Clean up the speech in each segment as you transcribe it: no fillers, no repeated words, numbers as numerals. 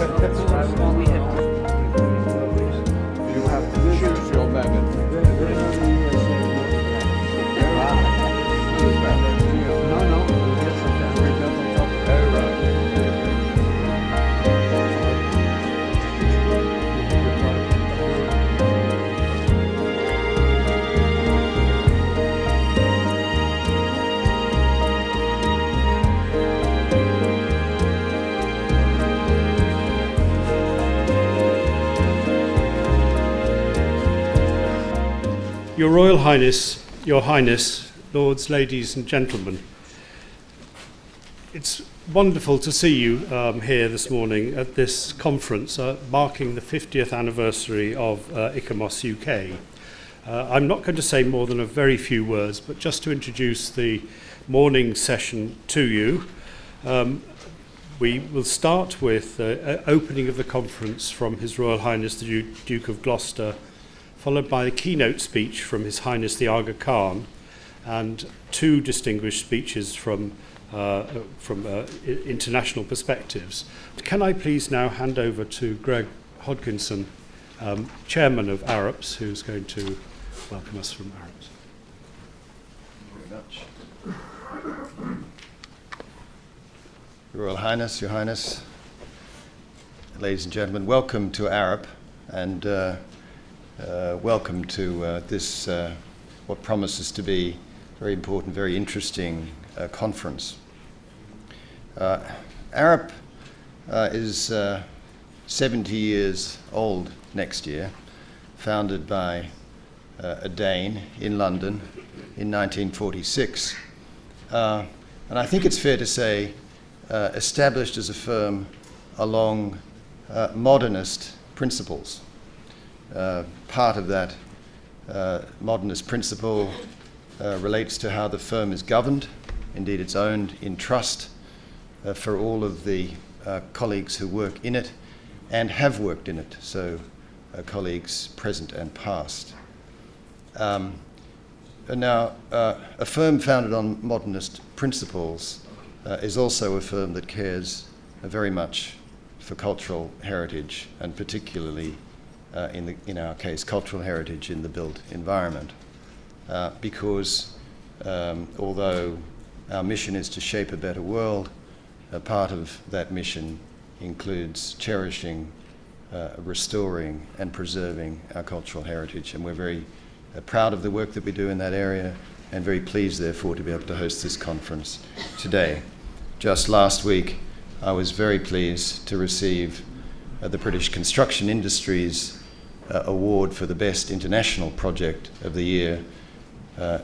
You have to choose your moment. Your Royal Highness, Your Highness, Lords, Ladies and Gentlemen, it's wonderful to see you here this morning at this conference marking the 50th anniversary of ICOMOS UK. I'm not going to say more than a very few words, but just to introduce the morning session to you. We will start with the opening of the conference from His Royal Highness the Duke of Gloucester, followed by a keynote speech from His Highness the Aga Khan, and two distinguished speeches from international perspectives. Can I please now hand over to Greg Hodkinson, Chairman of ARUPS, who's going to welcome us from ARUPS. Thank you very much. Your Royal Highness, Your Highness, ladies and gentlemen, welcome to ARUP, and welcome to this, what promises to be very important, very interesting conference. ARUP is 70 years old next year, founded by a Dane in London in 1946. And I think it's fair to say established as a firm along modernist principles. Part of that modernist principle relates to how the firm is governed. Indeed, it's owned in trust for all of the colleagues who work in it and have worked in it, so colleagues present and past. And now, a firm founded on modernist principles is also a firm that cares very much for cultural heritage, and particularly in our case, cultural heritage in the built environment, because although our mission is to shape a better world, a part of that mission includes cherishing, restoring and preserving our cultural heritage, and we're very proud of the work that we do in that area, and very pleased therefore to be able to host this conference today. Just last week I was very pleased to receive the British Construction Industries award for the best international project of the year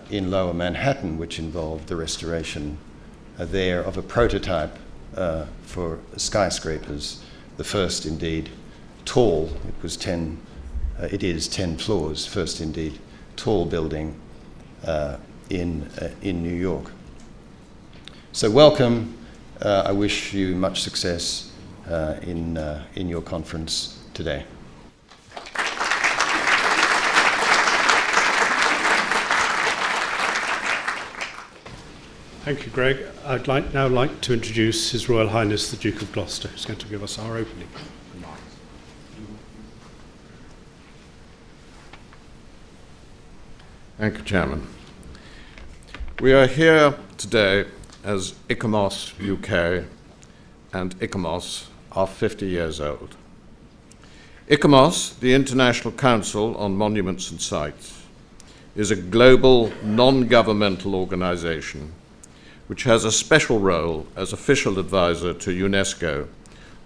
in Lower Manhattan, which involved the restoration there of a prototype for skyscrapers, the first indeed tall, it is 10 floors, first indeed tall building in New York. So welcome. I wish you much success in your conference today. Thank you, Greg. I'd now like to introduce His Royal Highness the Duke of Gloucester, who's going to give us our opening remarks. Thank you, Chairman. We are here today as ICOMOS UK, and ICOMOS are 50 years old. ICOMOS, the International Council on Monuments and Sites, is a global non-governmental organization which has a special role as official advisor to UNESCO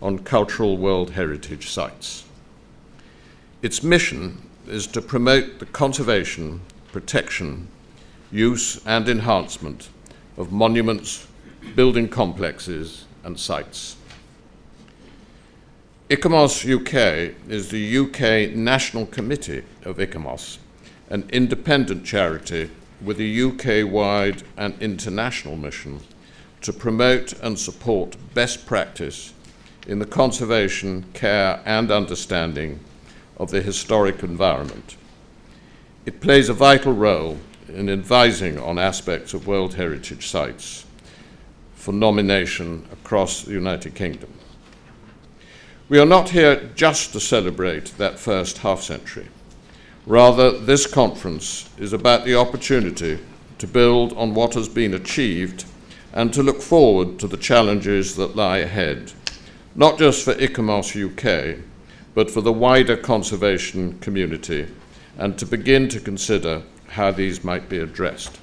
on cultural World Heritage sites. Its mission is to promote the conservation, protection, use and enhancement of monuments, building complexes and sites. ICOMOS UK is the UK National Committee of ICOMOS, an independent charity with a UK-wide and international mission to promote and support best practice in the conservation, care and understanding of the historic environment. It plays a vital role in advising on aspects of World Heritage sites for nomination across the United Kingdom. We are not here just to celebrate that first half-century. Rather, this conference is about the opportunity to build on what has been achieved and to look forward to the challenges that lie ahead, not just for ICOMOS UK, but for the wider conservation community, and to begin to consider how these might be addressed.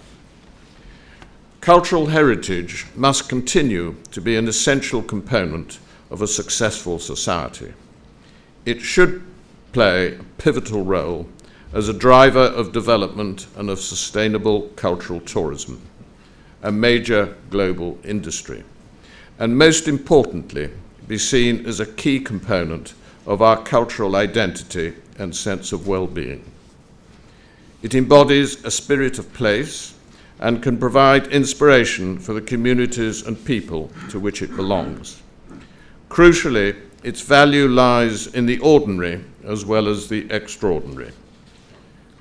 Cultural heritage must continue to be an essential component of a successful society. It should play a pivotal role as a driver of development and of sustainable cultural tourism, a major global industry, and most importantly, be seen as a key component of our cultural identity and sense of well-being. It embodies a spirit of place and can provide inspiration for the communities and people to which it belongs. Crucially, its value lies in the ordinary as well as the extraordinary.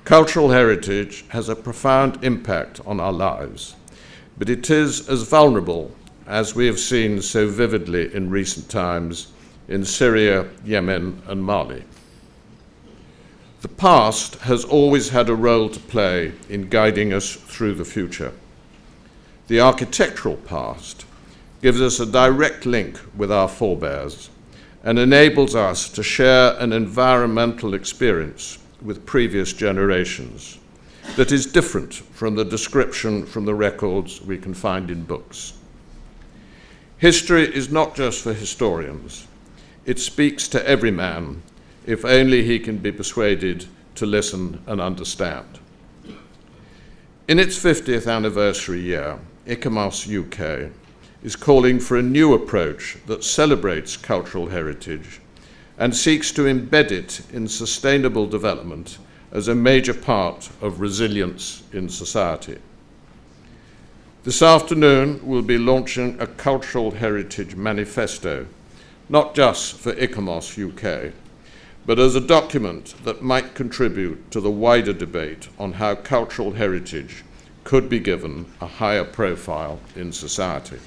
Cultural heritage has a profound impact on our lives, but it is as vulnerable as we have seen so vividly in recent times in Syria, Yemen, and Mali. The past has always had a role to play in guiding us through the future. The architectural past gives us a direct link with our forebears and enables us to share an environmental experience with previous generations that is different from the description from the records we can find in books. History is not just for historians. It speaks to every man, if only he can be persuaded to listen and understand. In its 50th anniversary year, ICOMOS UK is calling for a new approach that celebrates cultural heritage and seeks to embed it in sustainable development as a major part of resilience in society. This afternoon, we'll be launching a cultural heritage manifesto, not just for ICOMOS UK, but as a document that might contribute to the wider debate on how cultural heritage could be given a higher profile in society.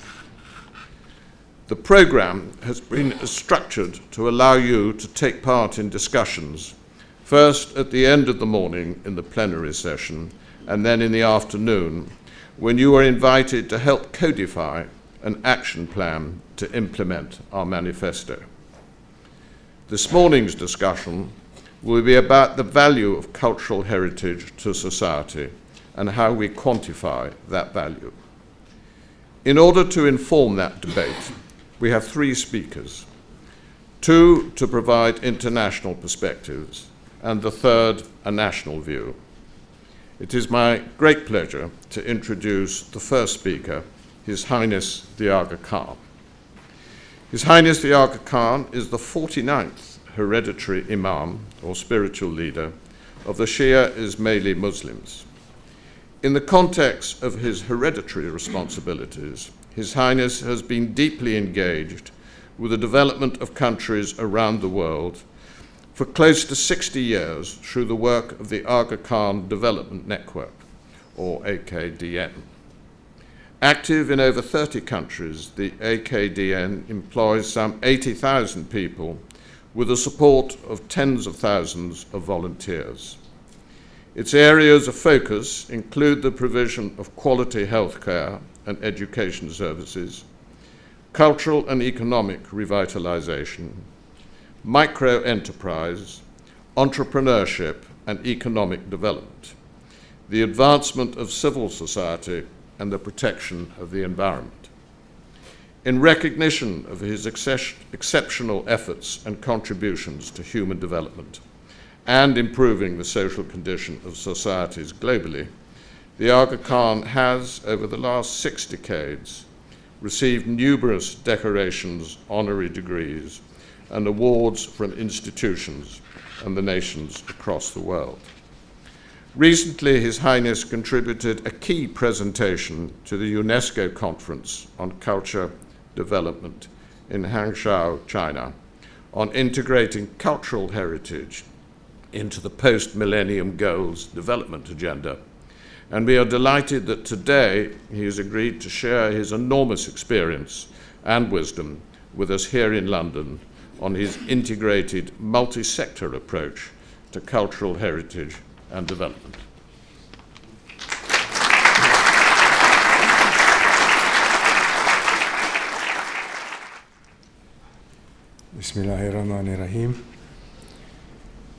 The programme has been structured to allow you to take part in discussions, first at the end of the morning in the plenary session, and then in the afternoon, when you are invited to help codify an action plan to implement our manifesto. This morning's discussion will be about the value of cultural heritage to society and how we quantify that value. In order to inform that debate, we have three speakers, two to provide international perspectives, and the third, a national view. It is my great pleasure to introduce the first speaker, His Highness the Aga Khan. His Highness the Aga Khan is the 49th hereditary Imam, or spiritual leader, of the Shia Ismaili Muslims. In the context of his hereditary responsibilities, His Highness has been deeply engaged with the development of countries around the world for close to 60 years through the work of the Aga Khan Development Network, or AKDN. Active in over 30 countries, the AKDN employs some 80,000 people with the support of tens of thousands of volunteers. Its areas of focus include the provision of quality healthcare and education services, cultural and economic revitalization, micro-enterprise, entrepreneurship and economic development, the advancement of civil society and the protection of the environment. In recognition of his exceptional efforts and contributions to human development and improving the social condition of societies globally, the Aga Khan has, over the last 6 decades, received numerous decorations, honorary degrees, and awards from institutions and the nations across the world. Recently, His Highness contributed a key presentation to the UNESCO Conference on Culture Development in Hangzhou, China, on integrating cultural heritage into the post-millennium goals development agenda. And we are delighted that today he has agreed to share his enormous experience and wisdom with us here in London on his integrated, multi-sector approach to cultural heritage and development. Bismillahirrahmanirrahim.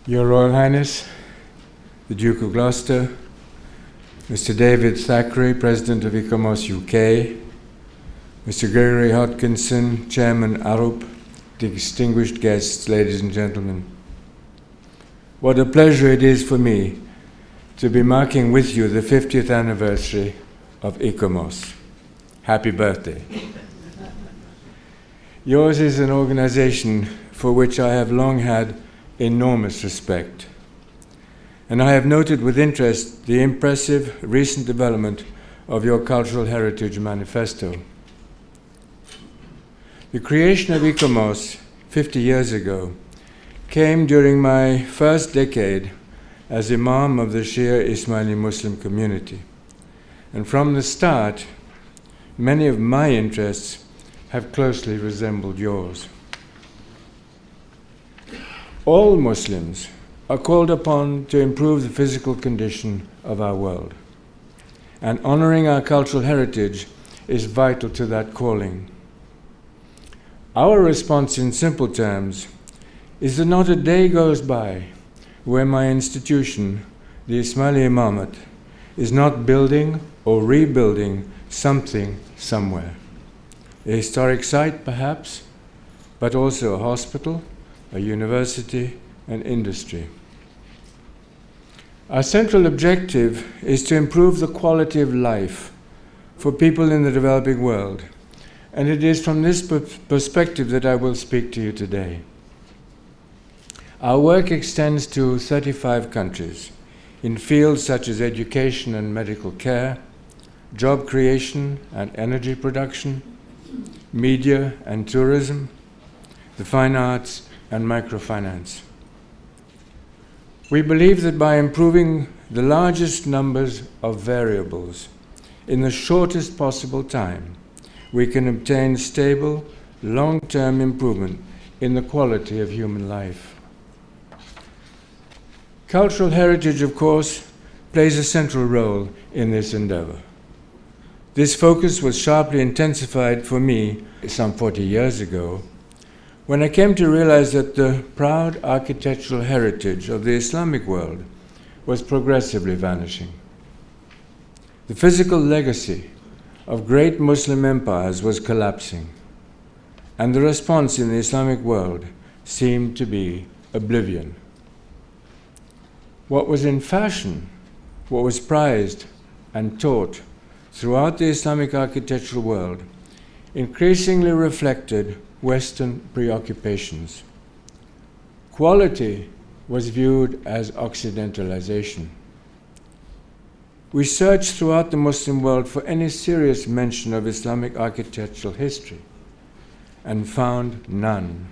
Your Royal Highness, the Duke of Gloucester, Mr. David Thackeray, President of ICOMOS UK, Mr. Gregory Hodkinson, Chairman ARUP, distinguished guests, ladies and gentlemen. What a pleasure it is for me to be marking with you the 50th anniversary of ICOMOS. Happy birthday. Yours is an organization for which I have long had enormous respect, and I have noted with interest the impressive recent development of your Cultural Heritage Manifesto. The creation of ICOMOS 50 years ago came during my first decade as Imam of the Shia Ismaili Muslim community, and from the start, many of my interests have closely resembled yours. All Muslims are called upon to improve the physical condition of our world, and honoring our cultural heritage is vital to that calling. Our response in simple terms is that not a day goes by where my institution, the Ismaili Imamate, is not building or rebuilding something somewhere. A historic site, perhaps, but also a hospital, a university, and industry. Our central objective is to improve the quality of life for people in the developing world, and it is from this perspective that I will speak to you today. Our work extends to 35 countries in fields such as education and medical care, job creation and energy production, media and tourism, the fine arts, and microfinance. We believe that by improving the largest numbers of variables in the shortest possible time, we can obtain stable, long-term improvement in the quality of human life. Cultural heritage, of course, plays a central role in this endeavor. This focus was sharply intensified for me some 40 years ago, when I came to realize that the proud architectural heritage of the Islamic world was progressively vanishing. The physical legacy of great Muslim empires was collapsing, and the response in the Islamic world seemed to be oblivion. What was in fashion, what was prized and taught throughout the Islamic architectural world increasingly reflected Western preoccupations. Quality was viewed as Occidentalization. We searched throughout the Muslim world for any serious mention of Islamic architectural history and found none.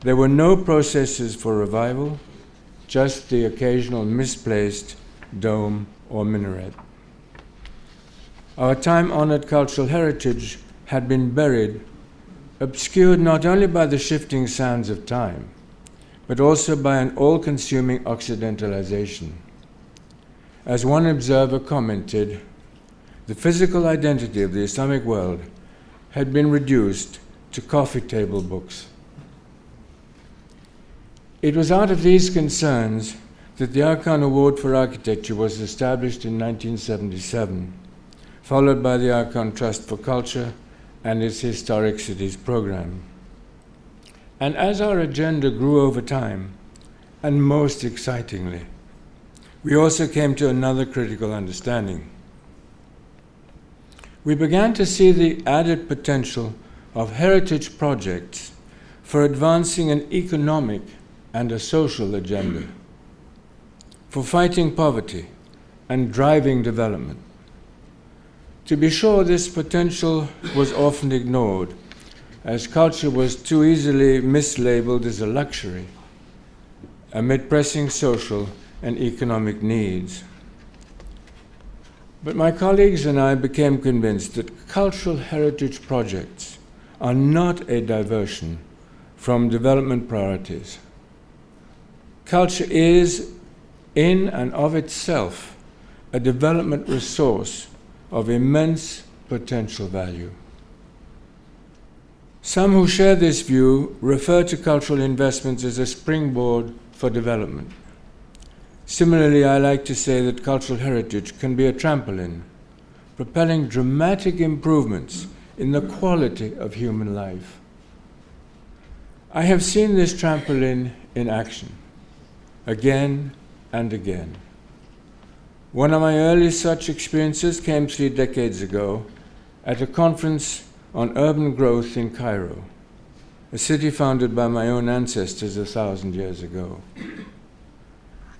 There were no processes for revival, just the occasional misplaced dome or minaret. Our time-honored cultural heritage had been buried, obscured not only by the shifting sands of time, but also by an all-consuming Occidentalization. As one observer commented, the physical identity of the Islamic world had been reduced to coffee table books. It was out of these concerns that the Arkan Award for Architecture was established in 1977, followed by the Arkan Trust for Culture and its Historic Cities program. And as our agenda grew over time, and most excitingly, we also came to another critical understanding. We began to see the added potential of heritage projects for advancing an economic and a social agenda, for fighting poverty and driving development. To be sure, this potential was often ignored, as culture was too easily mislabeled as a luxury amid pressing social and economic needs. But my colleagues and I became convinced that cultural heritage projects are not a diversion from development priorities. Culture is, in and of itself, a development resource of immense potential value. Some who share this view refer to cultural investments as a springboard for development. Similarly, I like to say that cultural heritage can be a trampoline, propelling dramatic improvements in the quality of human life. I have seen this trampoline in action, again and again. One of my early such experiences came 3 decades ago at a conference on urban growth in Cairo, a city founded by my own ancestors 1,000 years ago.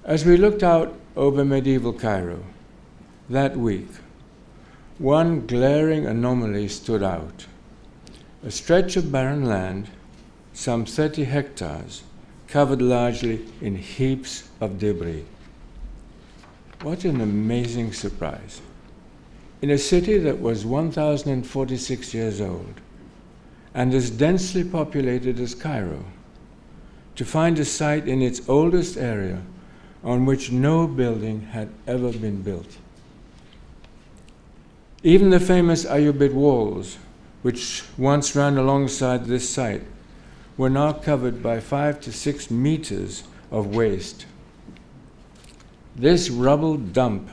As we looked out over medieval Cairo that week, one glaring anomaly stood out. A stretch of barren land, some 30 hectares, covered largely in heaps of debris. What an amazing surprise. In a city that was 1,046 years old and as densely populated as Cairo, to find a site in its oldest area on which no building had ever been built. Even the famous Ayyubid walls, which once ran alongside this site, were now covered by 5 to 6 meters of waste. This rubble dump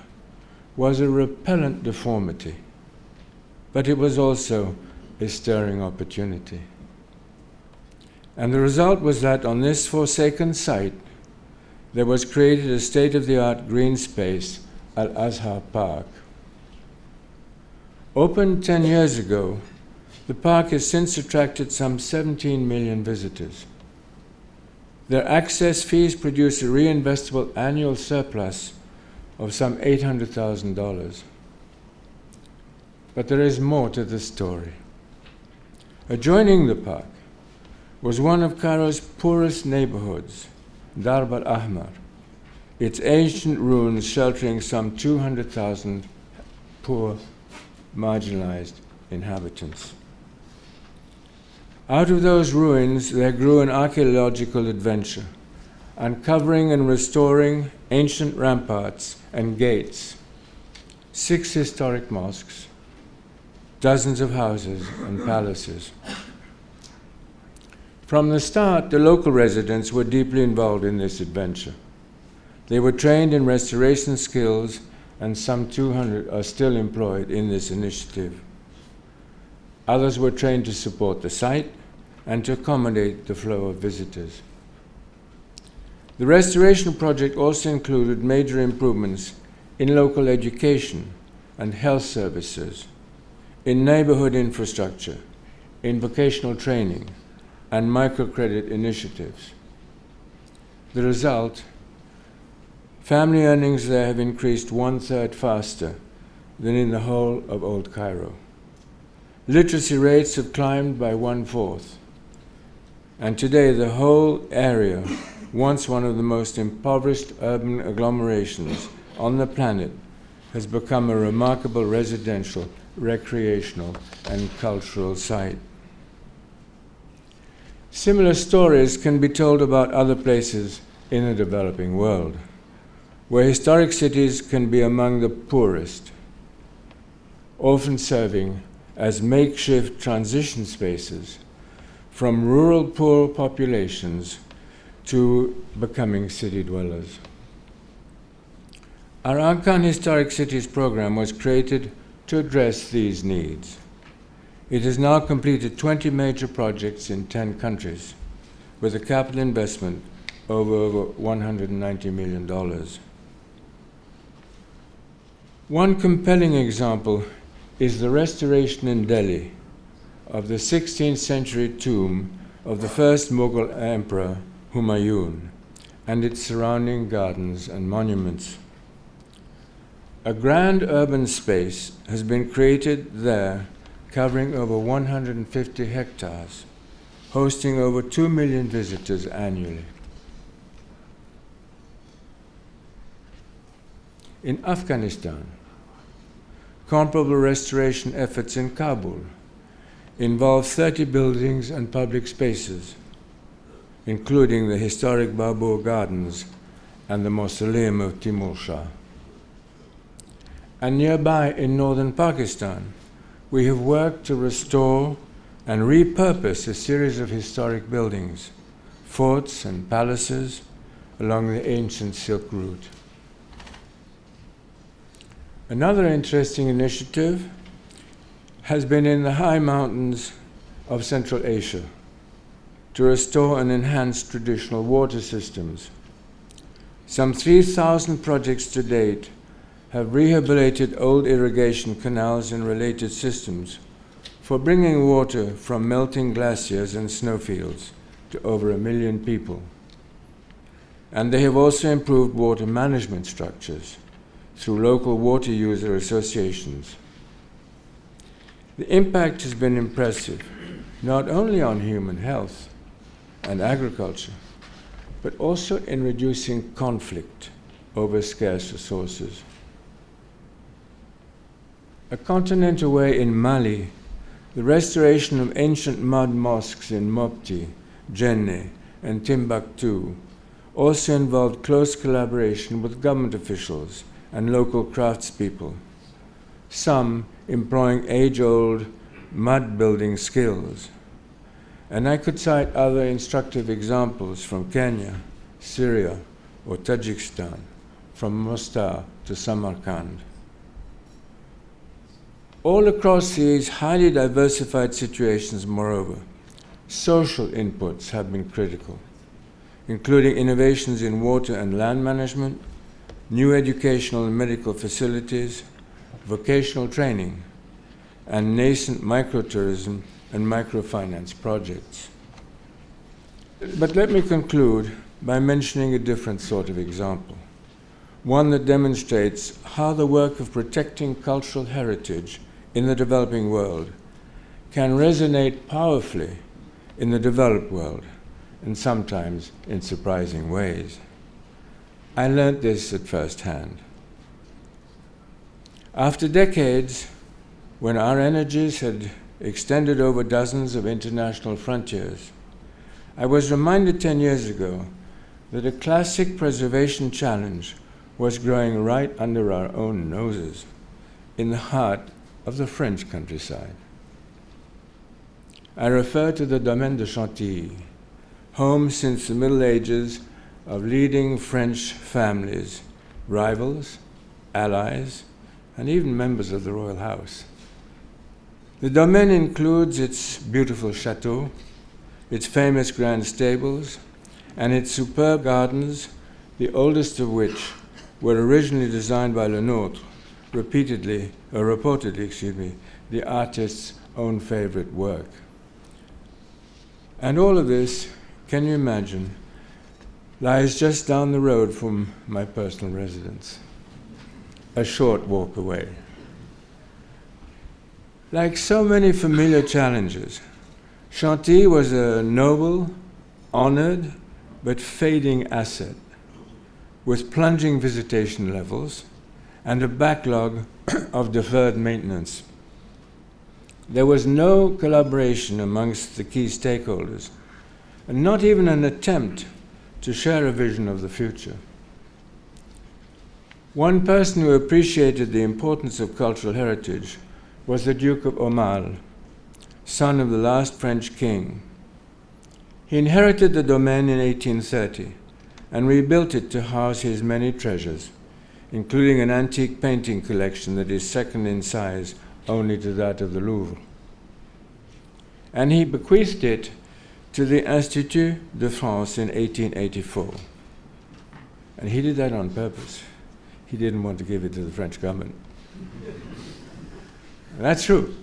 was a repellent deformity, but it was also a stirring opportunity. And the result was that on this forsaken site, there was created a state-of-the-art green space, Al-Azhar Park. Opened 10 years ago, the park has since attracted some 17 million visitors. Their access fees produce a reinvestable annual surplus of some $800,000. But there is more to the story. Adjoining the park was one of Cairo's poorest neighborhoods, Darb al-Ahmar, its ancient ruins sheltering some 200,000 poor, marginalized inhabitants. Out of those ruins, there grew an archaeological adventure, uncovering and restoring ancient ramparts and gates, 6 historic mosques, dozens of houses and palaces. From the start, the local residents were deeply involved in this adventure. They were trained in restoration skills, and some 200 are still employed in this initiative. Others were trained to support the site and to accommodate the flow of visitors. The restoration project also included major improvements in local education and health services, in neighborhood infrastructure, in vocational training, and microcredit initiatives. The result, family earnings there have increased 1/3 faster than in the whole of Old Cairo. Literacy rates have climbed by 1/4, and today the whole area, once one of the most impoverished urban agglomerations on the planet, has become a remarkable residential, recreational, and cultural site. Similar stories can be told about other places in the developing world, where historic cities can be among the poorest, often serving as makeshift transition spaces from rural poor populations to becoming city dwellers. Our Arkan Historic Cities program was created to address these needs. It has now completed 20 major projects in 10 countries, with a capital investment of over $190 million. One compelling example is the restoration in Delhi of the 16th century tomb of the first Mughal emperor, Humayun, and its surrounding gardens and monuments. A grand urban space has been created there, covering over 150 hectares, hosting over 2 million visitors annually. In Afghanistan, comparable restoration efforts in Kabul involve 30 buildings and public spaces, including the historic Babur Gardens and the mausoleum of Timur Shah. And nearby in northern Pakistan, we have worked to restore and repurpose a series of historic buildings, forts and palaces along the ancient Silk Route. Another interesting initiative has been in the high mountains of Central Asia to restore and enhance traditional water systems. Some 3,000 projects to date have rehabilitated old irrigation canals and related systems for bringing water from melting glaciers and snowfields to over 1 million people. And they have also improved water management structures through local water user associations. The impact has been impressive, not only on human health and agriculture, but also in reducing conflict over scarce resources. A continent away in Mali, the restoration of ancient mud mosques in Mopti, Jenne, and Timbuktu also involved close collaboration with government officials and local craftspeople, some employing age-old mud-building skills. And I could cite other instructive examples from Kenya, Syria, or Tajikistan, from Mostar to Samarkand. All across these highly diversified situations, moreover, social inputs have been critical, including innovations in water and land management, new educational and medical facilities, vocational training, and nascent microtourism and microfinance projects. But let me conclude by mentioning a different sort of example, one that demonstrates how the work of protecting cultural heritage in the developing world can resonate powerfully in the developed world, and sometimes in surprising ways. I learned this at first hand. After decades, when our energies had extended over dozens of international frontiers, I was reminded 10 years ago that a classic preservation challenge was growing right under our own noses, in the heart of the French countryside. I refer to the Domaine de Chantilly, home since the Middle Ages of leading French families, rivals, allies, and even members of the royal house. The domaine includes its beautiful chateau, its famous grand stables, and its superb gardens, the oldest of which were originally designed by Lenôtre, reportedly, the artist's own favorite work. And all of this, can you imagine, lies just down the road from my personal residence, a short walk away. Like so many familiar challenges, Chantilly was a noble, honored, but fading asset, with plunging visitation levels and a backlog of deferred maintenance. There was no collaboration amongst the key stakeholders, and not even an attempt to share a vision of the future. One person who appreciated the importance of cultural heritage was the Duke of Aumale, son of the last French king. He inherited the domain in 1830 and rebuilt it to house his many treasures, including an antique painting collection that is second in size only to that of the Louvre. And he bequeathed it to the Institut de France in 1884. And he did that on purpose. He didn't want to give it to the French government. That's true.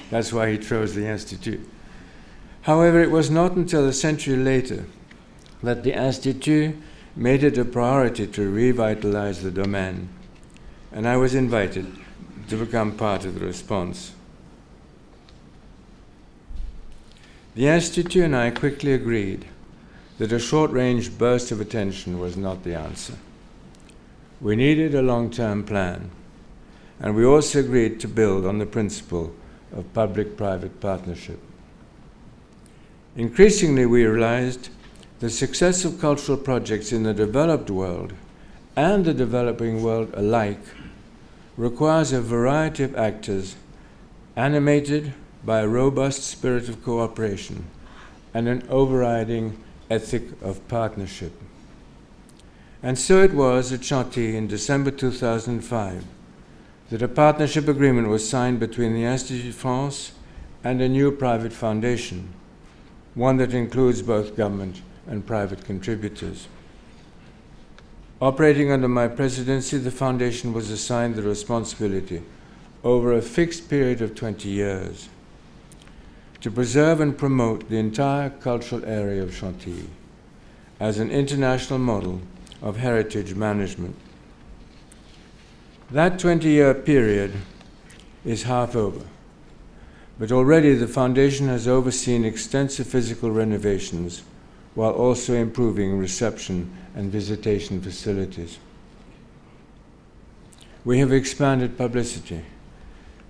That's why he chose the Institute. However, it was not until a century later that the Institute made it a priority to revitalize the domain, and I was invited to become part of the response. The Institute and I quickly agreed that a short-range burst of attention was not the answer. We needed a long-term plan, and we also agreed to build on the principle of public-private partnership. Increasingly, we realized the success of cultural projects in the developed world and the developing world alike requires a variety of actors animated by a robust spirit of cooperation and an overriding ethic of partnership. And so it was at Chantilly in December 2005 that a partnership agreement was signed between the Institut France and a new private foundation, one that includes both government and private contributors. Operating under my presidency, the foundation was assigned the responsibility over a fixed period of 20 years to preserve and promote the entire cultural area of Chantilly as an international model of heritage management. That 20-year period is half over, but already the foundation has overseen extensive physical renovations while also improving reception and visitation facilities. We have expanded publicity,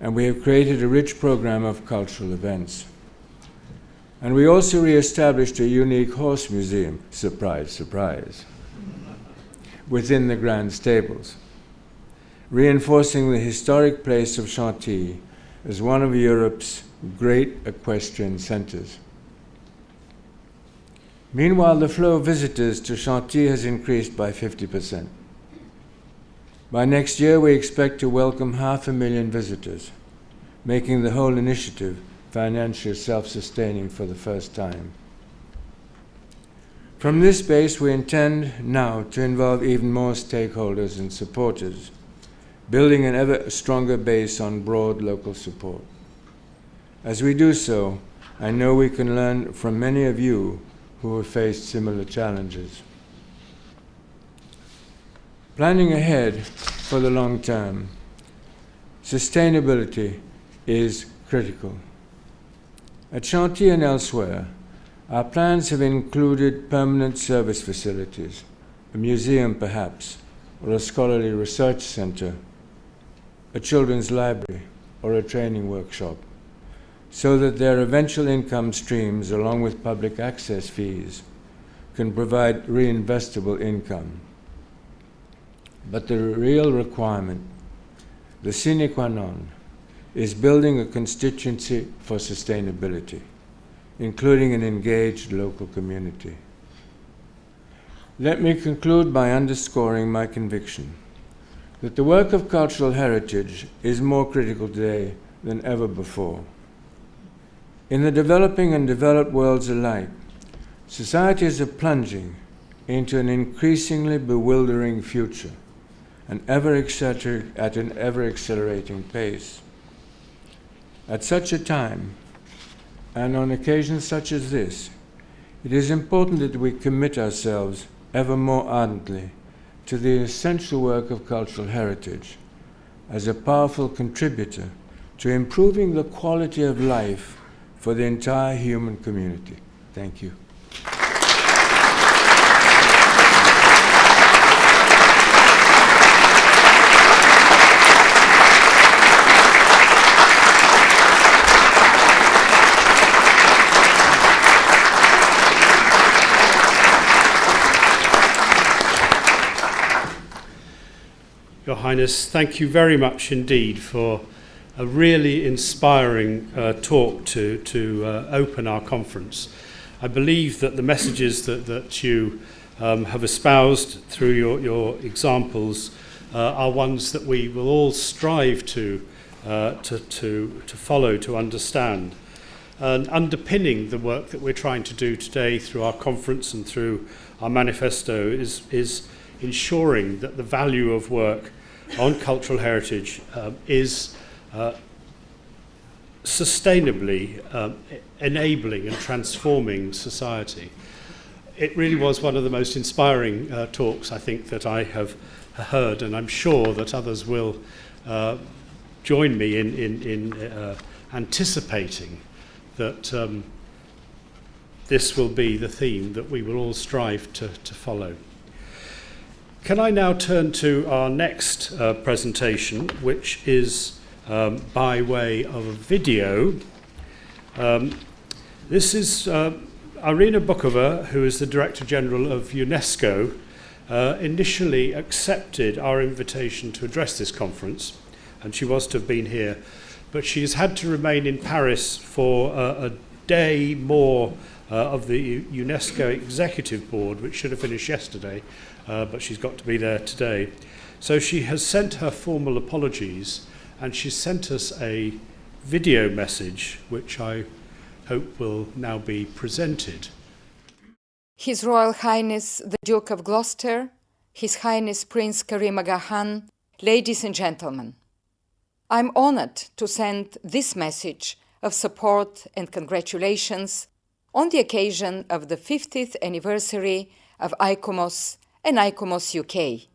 and we have created a rich program of cultural events. And we also re-established a unique horse museum, surprise, surprise, within the Grand Stables, reinforcing the historic place of Chantilly as one of Europe's great equestrian centers. Meanwhile, the flow of visitors to Chantilly has increased by 50%. By next year, we expect to welcome 500,000 visitors, making the whole initiative financially self-sustaining for the first time. From this base, we intend now to involve even more stakeholders and supporters, building an ever stronger base on broad local support. As we do so, I know we can learn from many of you who have faced similar challenges. Planning ahead for the long term, sustainability is critical. At Chantilly and elsewhere, our plans have included permanent service facilities, a museum perhaps, or a scholarly research center, a children's library, or a training workshop, so that their eventual income streams, along with public access fees, can provide reinvestable income. But the real requirement, the sine qua non, is building a constituency for sustainability, including an engaged local community. Let me conclude by underscoring my conviction that the work of cultural heritage is more critical today than ever before. In the developing and developed worlds alike, societies are plunging into an increasingly bewildering future, at an ever-accelerating pace. At such a time, and on occasions such as this, it is important that we commit ourselves ever more ardently to the essential work of cultural heritage as a powerful contributor to improving the quality of life for the entire human community. Thank you. Your Highness, thank you very much indeed for a really inspiring talk to open our conference. I believe that the messages that you have espoused through your examples are ones that we will all strive to follow, to understand. And underpinning the work that we're trying to do today through our conference and through our manifesto is ensuring that the value of work on cultural heritage is sustainably enabling and transforming society. It really was one of the most inspiring talks I think that I have heard, and I'm sure that others will join me in anticipating that this will be the theme that we will all strive to follow. Can I now turn to our next presentation, which is by way of a video. This is Irina Bokova, who is the Director General of UNESCO, initially accepted our invitation to address this conference, and she was to have been here, but she has had to remain in Paris for a day more of the UNESCO Executive Board, which should have finished yesterday, but she's got to be there today. So she has sent her formal apologies, and she's sent us a video message, which I hope will now be presented. His Royal Highness the Duke of Gloucester, His Highness Prince Karim Aga Khan, ladies and gentlemen, I'm honored to send this message of support and congratulations on the occasion of the 50th anniversary of ICOMOS and ICOMOS UK.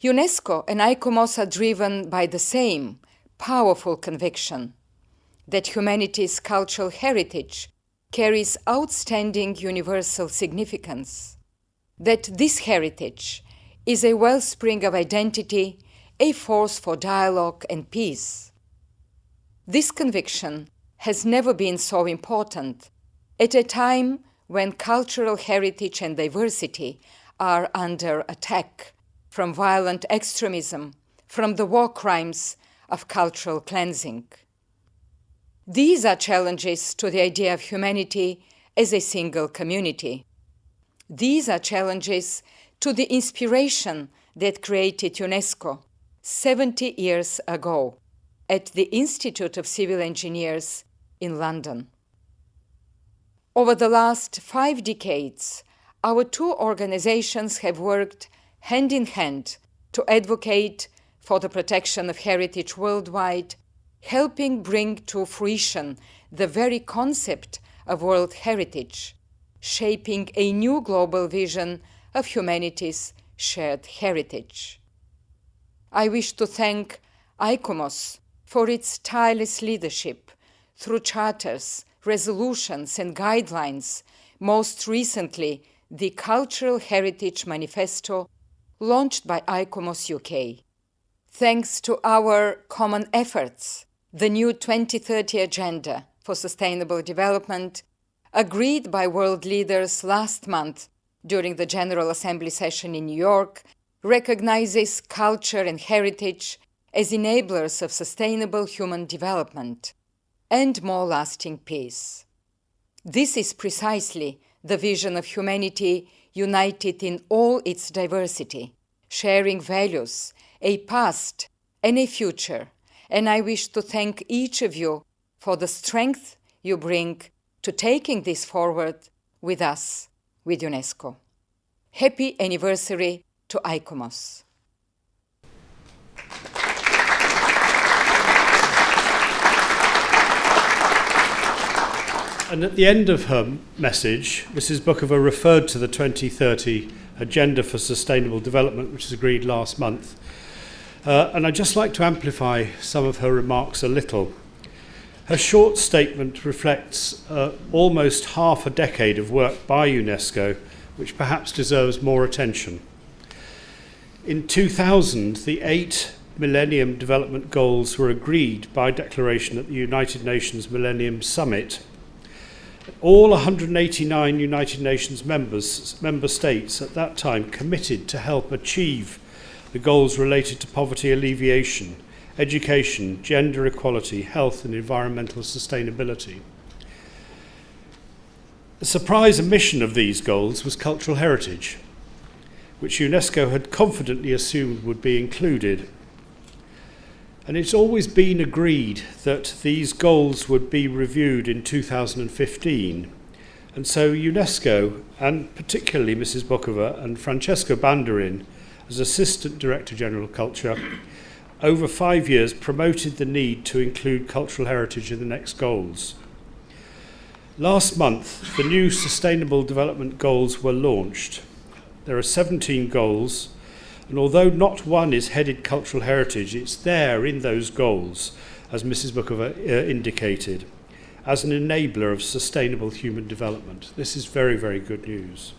UNESCO and ICOMOS are driven by the same powerful conviction that humanity's cultural heritage carries outstanding universal significance, that this heritage is a wellspring of identity, a force for dialogue and peace. This conviction has never been so important at a time when cultural heritage and diversity are under attack from violent extremism, from the war crimes of cultural cleansing. These are challenges to the idea of humanity as a single community. These are challenges to the inspiration that created UNESCO 70 years ago at the Institute of Civil Engineers in London. Over the last 5 decades, our two organizations have worked hand in hand to advocate for the protection of heritage worldwide, helping bring to fruition the very concept of World Heritage, shaping a new global vision of humanity's shared heritage. I wish to thank ICOMOS for its tireless leadership through charters, resolutions and guidelines, most recently the Cultural Heritage Manifesto launched by ICOMOS UK. Thanks to our common efforts, the new 2030 Agenda for Sustainable Development, agreed by world leaders last month during the General Assembly session in New York, recognizes culture and heritage as enablers of sustainable human development and more lasting peace. This is precisely the vision of humanity united in all its diversity, sharing values, a past and a future, and I wish to thank each of you for the strength you bring to taking this forward with us, with UNESCO. Happy anniversary to ICOMOS. And at the end of her message, Mrs. Bokova referred to the 2030 Agenda for Sustainable Development, which was agreed last month. And I'd just like to amplify some of her remarks a little. Her short statement reflects almost half a decade of work by UNESCO, which perhaps deserves more attention. In 2000, the 8 Millennium Development Goals were agreed by declaration at the United Nations Millennium Summit. All 189 United Nations member states at that time committed to help achieve the goals related to poverty alleviation, education, gender equality, health and environmental sustainability. The surprise omission of these goals was cultural heritage, which UNESCO had confidently assumed would be included. And it's always been agreed that these goals would be reviewed in 2015. And so UNESCO, and particularly Mrs. Bokova and Francesco Banderin, as Assistant Director General of Culture, over 5 years promoted the need to include cultural heritage in the next goals. Last month, the new Sustainable Development Goals were launched. There are 17 goals, and although not one is headed cultural heritage, it's there in those goals, as Mrs. Bokova indicated, as an enabler of sustainable human development. This is very, very good news.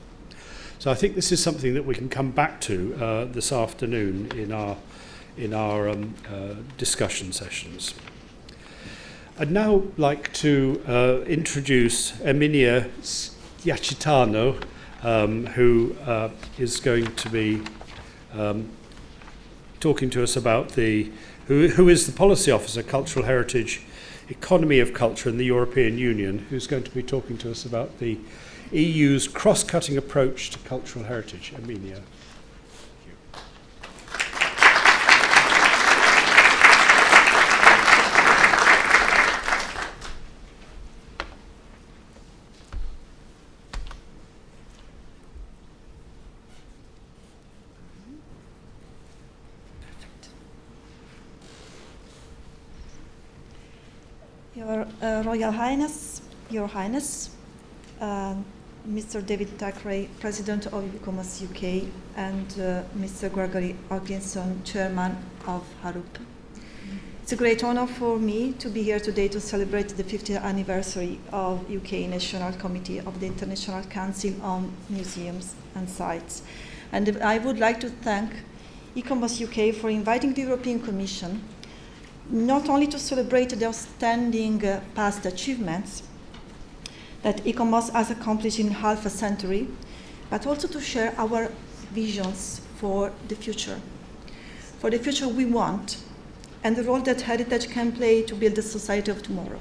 So I think this is something that we can come back to this afternoon in our discussion sessions. I'd now like to introduce Emilia Schiacitano, who is going to be talking to us about who is the Policy Officer, Cultural Heritage, Economy of Culture in the European Union, who's going to be talking to us about the EU's cross-cutting approach to cultural heritage. Emilia. Your Royal Highness, Your Highness, Mr. David Thackeray, President of ICOMOS UK, and Mr. Gregory Atkinson, Chairman of Harup. It's a great honor for me to be here today to celebrate the 50th anniversary of UK National Committee of the International Council on Museums and Sites. And I would like to thank ICOMOS UK for inviting the European Commission not only to celebrate the outstanding past achievements that ICOMOS has accomplished in half a century, but also to share our visions for the future we want, and the role that heritage can play to build the society of tomorrow.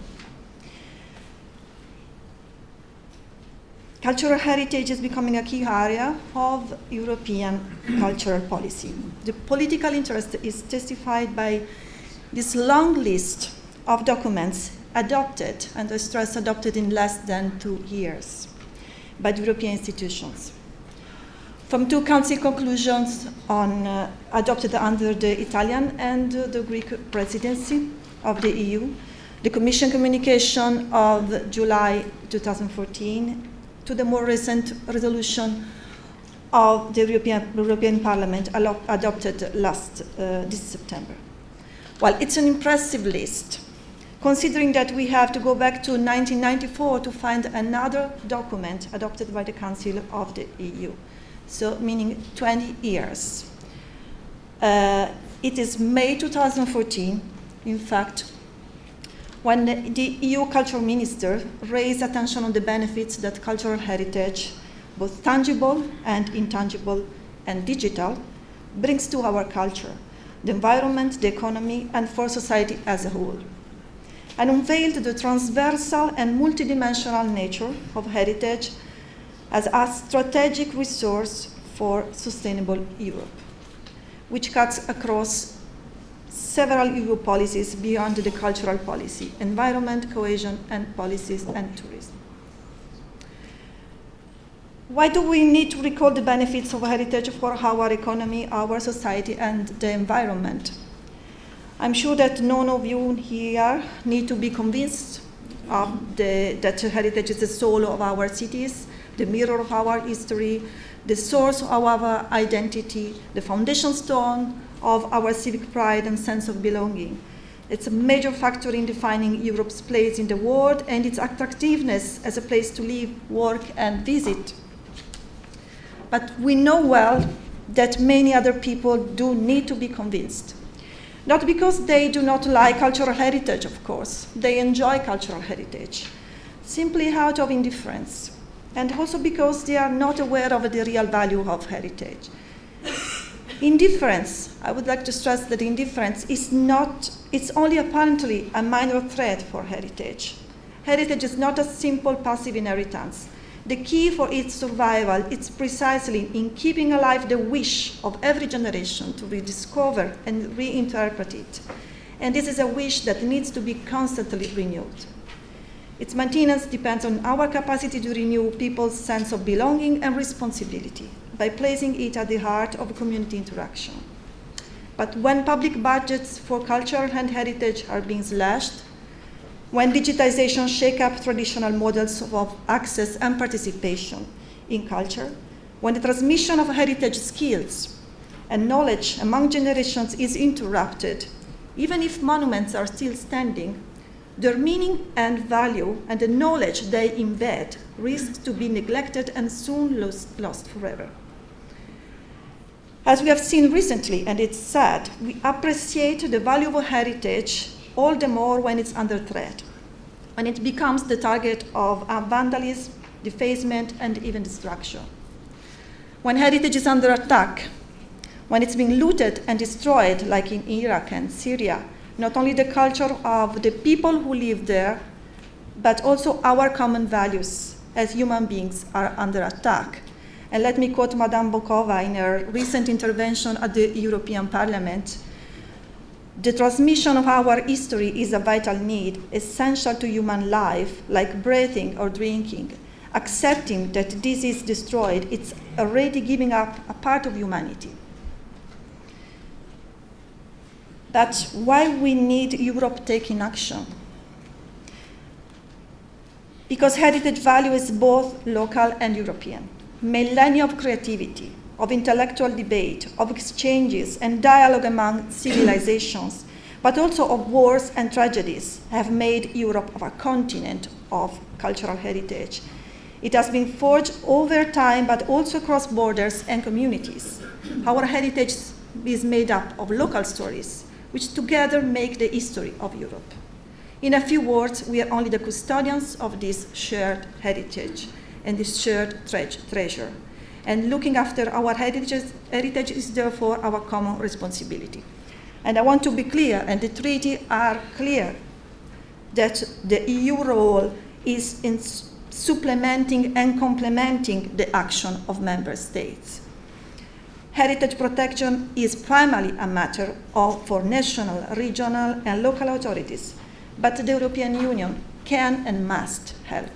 Cultural heritage is becoming a key area of European cultural policy. The political interest is testified by this long list of documents adopted, and I stress adopted in less than 2 years, by the European institutions. From 2 Council conclusions adopted under the Italian and the Greek presidency of the EU, the Commission communication of July 2014, to the more recent resolution of the European Parliament adopted this September. Well, it's an impressive list, considering that we have to go back to 1994 to find another document adopted by the Council of the EU, so meaning 20 years. It is May 2014, in fact, when the EU cultural minister raised attention on the benefits that cultural heritage, both tangible and intangible and digital, brings to our culture, the environment, the economy, and for society as a whole, and unveiled the transversal and multidimensional nature of heritage as a strategic resource for sustainable Europe, which cuts across several EU policies beyond the cultural policy, environment, cohesion, and policies, and tourism. Why do we need to recall the benefits of heritage for our economy, our society, and the environment? I'm sure that none of you here need to be convinced that heritage is the soul of our cities, the mirror of our history, the source of our identity, the foundation stone of our civic pride and sense of belonging. It's a major factor in defining Europe's place in the world and its attractiveness as a place to live, work, and visit. But we know well that many other people do need to be convinced. Not because they do not like cultural heritage, of course. They enjoy cultural heritage, simply out of indifference, and also because they are not aware of the real value of heritage. Indifference, I would like to stress that indifference it's only apparently a minor threat for heritage. Heritage is not a simple passive inheritance. The key for its survival is precisely in keeping alive the wish of every generation to rediscover and reinterpret it. And this is a wish that needs to be constantly renewed. Its maintenance depends on our capacity to renew people's sense of belonging and responsibility by placing it at the heart of community interaction. But when public budgets for culture and heritage are being slashed, when digitization shakes up traditional models of access and participation in culture, when the transmission of heritage skills and knowledge among generations is interrupted, even if monuments are still standing, their meaning and value and the knowledge they embed risk to be neglected and soon lost forever. As we have seen recently, and it's sad, we appreciate the value of heritage all the more when it's under threat, when it becomes the target of vandalism, defacement, and even destruction. When heritage is under attack, when it's being looted and destroyed, like in Iraq and Syria, not only the culture of the people who live there, but also our common values as human beings are under attack. And let me quote Madame Bokova in her recent intervention at the European Parliament. The transmission of our history is a vital need, essential to human life, like breathing or drinking. Accepting that this is destroyed, it's already giving up a part of humanity. That's why we need Europe taking action. Because heritage value is both local and European. Millennia of creativity, of intellectual debate, of exchanges and dialogue among civilizations, but also of wars and tragedies, have made Europe a continent of cultural heritage. It has been forged over time, but also across borders and communities. Our heritage is made up of local stories, which together make the history of Europe. In a few words, we are only the custodians of this shared heritage and this shared treasure. And looking after our heritage is therefore our common responsibility. And I want to be clear, and the treaty are clear, that the EU role is in supplementing and complementing the action of member states. Heritage protection is primarily a matter for national, regional, and local authorities, but the European Union can and must help.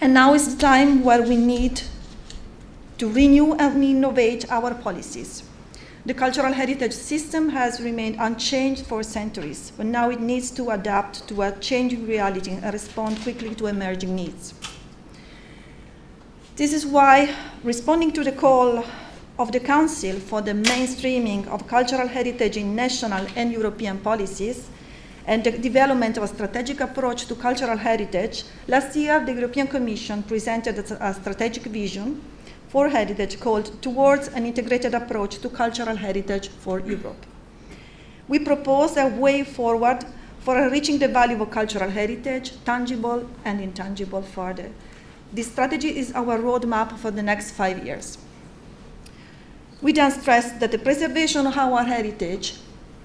And now is the time where we need to renew and innovate our policies. The cultural heritage system has remained unchanged for centuries, but now it needs to adapt to a changing reality and respond quickly to emerging needs. This is why, responding to the call of the Council for the mainstreaming of cultural heritage in national and European policies, and the development of a strategic approach to cultural heritage, last year the European Commission presented a strategic vision for heritage called Towards an Integrated Approach to Cultural Heritage for Europe. We propose a way forward for enriching the value of cultural heritage, tangible and intangible further. This strategy is our roadmap for the next 5 years. We then stress that the preservation of our heritage,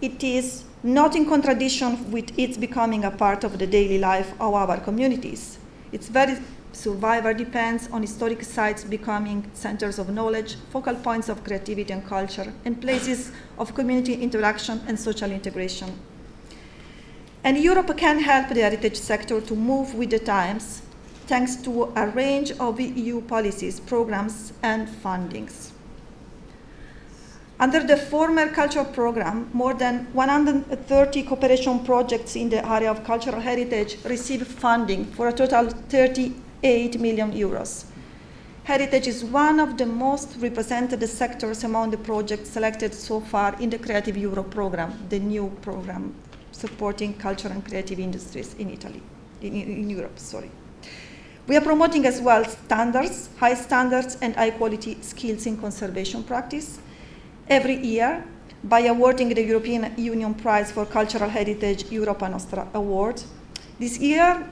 it is not in contradiction with its becoming a part of the daily life of our communities. Its very survival depends on historic sites becoming centers of knowledge, focal points of creativity and culture, and places of community interaction and social integration. And Europe can help the heritage sector to move with the times, thanks to a range of EU policies, programs, and fundings. Under the former cultural program, more than 130 cooperation projects in the area of cultural heritage received funding for a total 38 million euros. Heritage is one of the most represented sectors among the projects selected so far in the Creative Europe program, the new program supporting cultural and creative industries in Europe. We are promoting as well standards, high standards and high quality skills in conservation practice every year by awarding the European Union Prize for Cultural Heritage Europa Nostra Award. This year,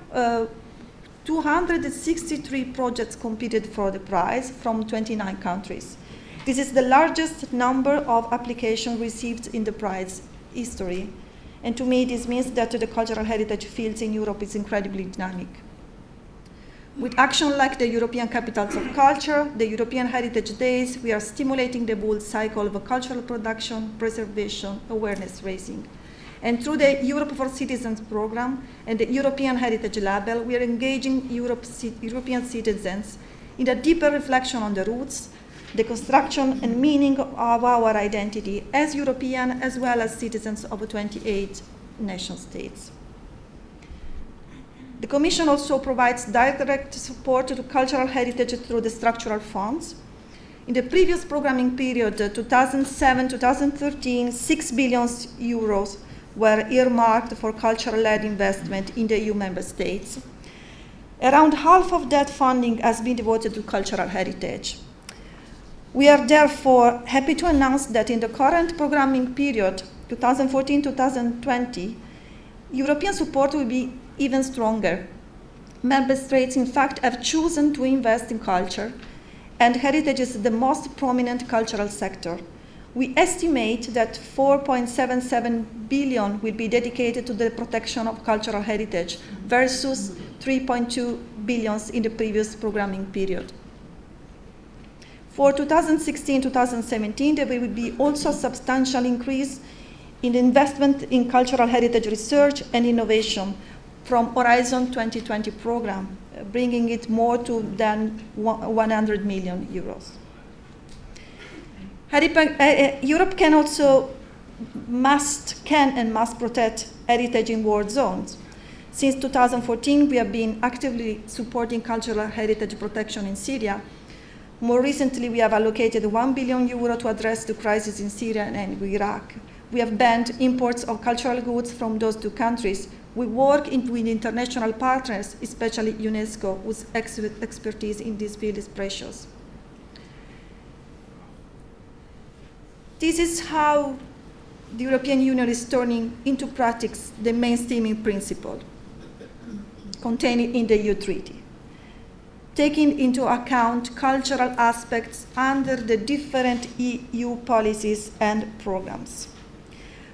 263 projects competed for the prize from 29 countries. This is the largest number of applications received in the prize history. And to me, this means that the cultural heritage field in Europe is incredibly dynamic. With action like the European Capitals of Culture, the European Heritage Days, we are stimulating the whole cycle of cultural production, preservation, awareness raising. And through the Europe for Citizens program and the European Heritage Label, we are engaging European citizens in a deeper reflection on the roots, the construction and meaning of our identity as European as well as citizens of 28 nation states. The Commission also provides direct support to cultural heritage through the structural funds. In the previous programming period, 2007-2013, 6 billion euros were earmarked for cultural-led investment in the EU member states. Around half of that funding has been devoted to cultural heritage. We are therefore happy to announce that in the current programming period, 2014-2020, European support will be even stronger. Member states, in fact, have chosen to invest in culture, and heritage is the most prominent cultural sector. We estimate that 4.77 billion will be dedicated to the protection of cultural heritage versus 3.2 billion in the previous programming period. For 2016-2017, there will be also a substantial increase in investment in cultural heritage research and innovation from Horizon 2020 program, bringing it more than 100 million euros. Europe can and must protect heritage in war zones. Since 2014, we have been actively supporting cultural heritage protection in Syria. More recently, we have allocated 1 billion euro to address the crisis in Syria and Iraq. We have banned imports of cultural goods from those two countries. We work with international partners, especially UNESCO, whose expertise in this field is precious. This is how the European Union is turning into practice the mainstreaming principle contained in the EU Treaty, taking into account cultural aspects under the different EU policies and programs.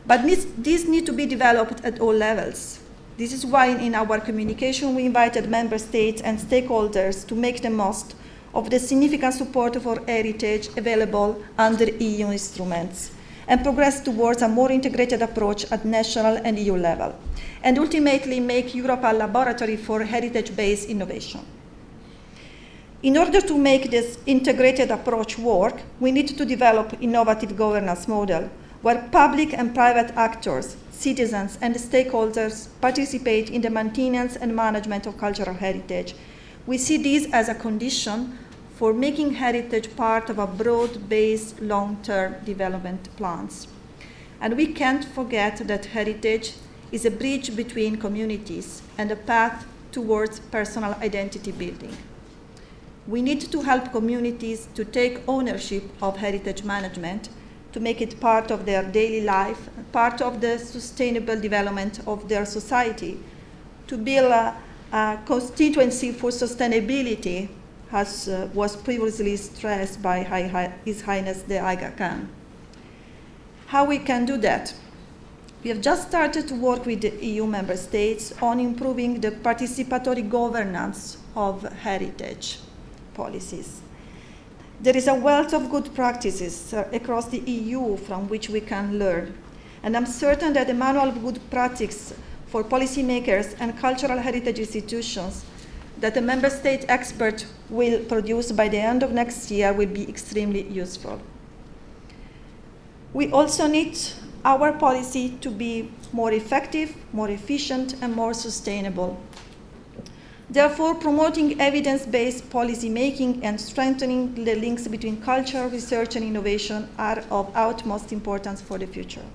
But these need to be developed at all levels. This is why in our communication we invited member states and stakeholders to make the most of the significant support for heritage available under EU instruments and progress towards a more integrated approach at national and EU level, and ultimately make Europe a laboratory for heritage-based innovation. In order to make this integrated approach work, we need to develop innovative governance model where public and private actors, citizens, and stakeholders participate in the maintenance and management of cultural heritage. We see this as a condition for making heritage part of a broad-based long-term development plans. And we can't forget that heritage is a bridge between communities and a path towards personal identity building. We need to help communities to take ownership of heritage management, to make it part of their daily life, part of the sustainable development of their society, to build a constituency for sustainability, as was previously stressed by His Highness the Aga Khan. How we can do that? We have just started to work with the EU member states on improving the participatory governance of heritage policies. There is a wealth of good practices across the EU from which we can learn, and I'm certain that the manual of good practice for policymakers and cultural heritage institutions that the member state expert will produce by the end of next year will be extremely useful. We also need our policy to be more effective, more efficient, and more sustainable. Therefore, promoting evidence-based policy making and strengthening the links between culture, research, and innovation are of utmost importance for the future.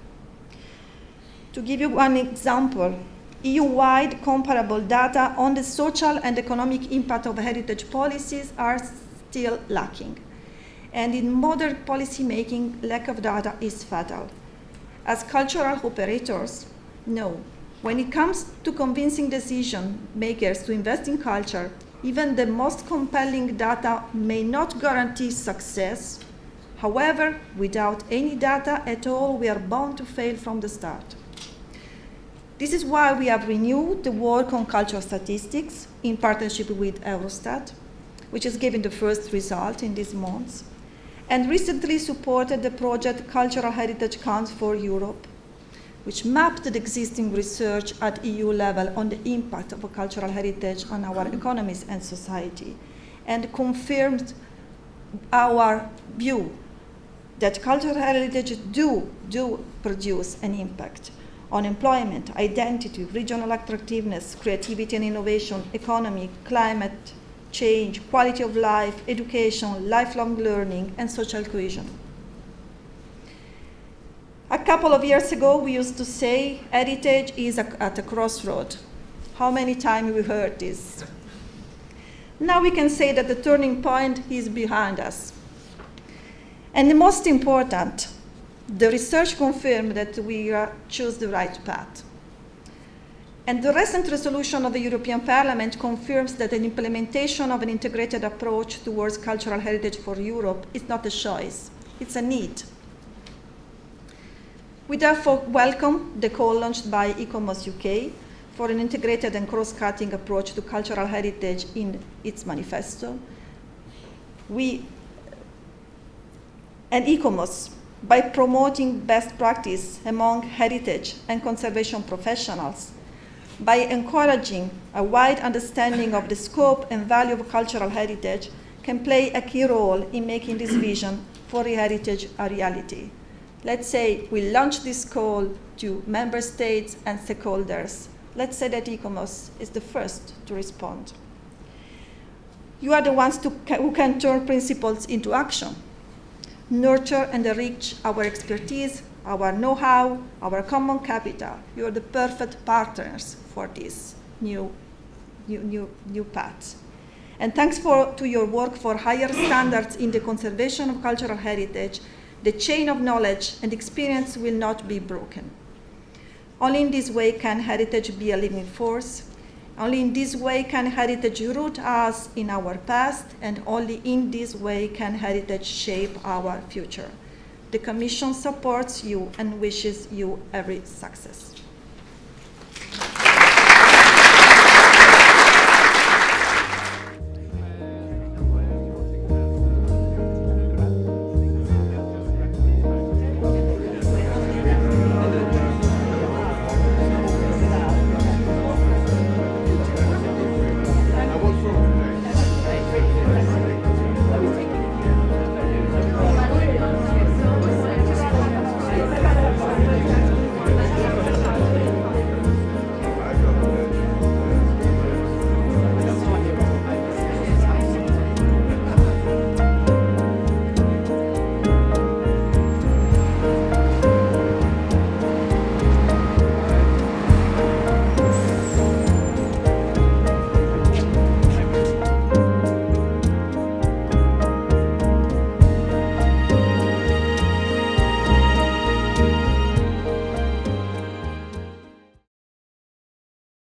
To give you one example, EU-wide comparable data on the social and economic impact of heritage policies are still lacking. And in modern policy making, lack of data is fatal. As cultural operators, no. When it comes to convincing decision makers to invest in culture, even the most compelling data may not guarantee success. However, without any data at all, we are bound to fail from the start. This is why we have renewed the work on cultural statistics in partnership with Eurostat, which is giving the first result in these months, and recently supported the project Cultural Heritage Counts for Europe, which mapped the existing research at EU level on the impact of cultural heritage on our economies and society, and confirmed our view that cultural heritage do produce an impact on employment, identity, regional attractiveness, creativity and innovation, economy, climate change, quality of life, education, lifelong learning, and social cohesion. A couple of years ago, we used to say heritage is at a crossroad. How many times we heard this? Now we can say that the turning point is behind us. And the most important, The research confirmed that we choose the right path. And the recent resolution of the European Parliament confirms that an implementation of an integrated approach towards cultural heritage for Europe is not a choice, it's a need. We therefore welcome the call launched by ICOMOS UK for an integrated and cross-cutting approach to cultural heritage in its manifesto. And ICOMOS, by promoting best practice among heritage and conservation professionals, by encouraging a wide understanding of the scope and value of cultural heritage, can play a key role in making this vision for heritage a reality. Let's say we launch this call to member states and stakeholders. Let's say that ICOMOS is the first to respond. You are the ones who can turn principles into action, nurture and enrich our expertise, our know-how, our common capital. You are the perfect partners for this new path. And thanks to your work for higher standards in the conservation of cultural heritage, the chain of knowledge and experience will not be broken. Only in this way can heritage be a living force. Only in this way can heritage root us in our past, and only in this way can heritage shape our future. The Commission supports you and wishes you every success.